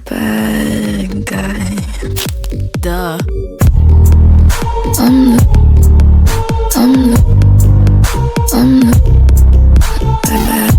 bad guy. Duh. I'm the bad.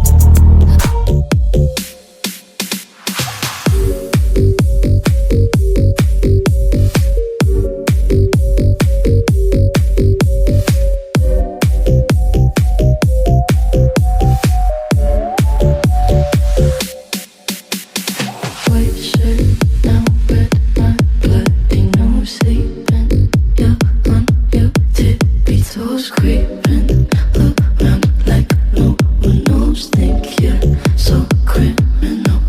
White shirt now red, my bloody nose sleeping. You're on your tippy toes, creeping around like no one knows. Think you're so criminal.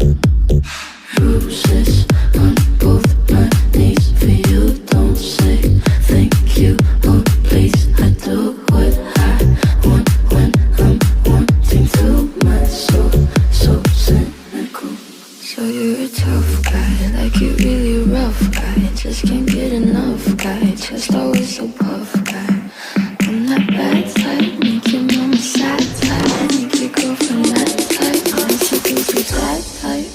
Bruises on both my knees for you. Don't say thank you or please. I do what I want when I'm wanting to. My soul so cynical. So you're a tough guy, like you really rough guy. Just can't get enough guy, just always so puff guy. I'm that bad type, make your mama sad type, make your girlfriend mad type, and she thinks you're that type.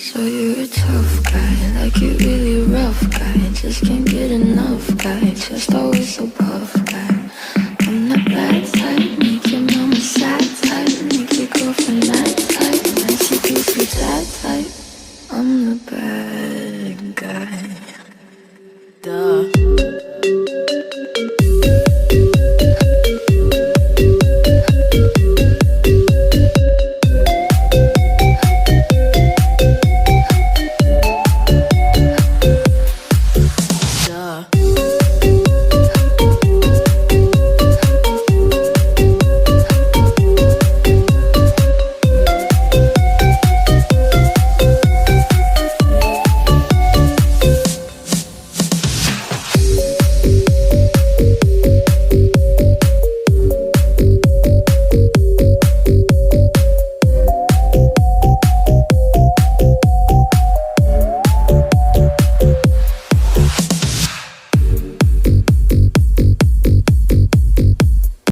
So you're a tough guy, like you really rough guy. Just can't get enough guy, just always so puff guy. I'm that bad type.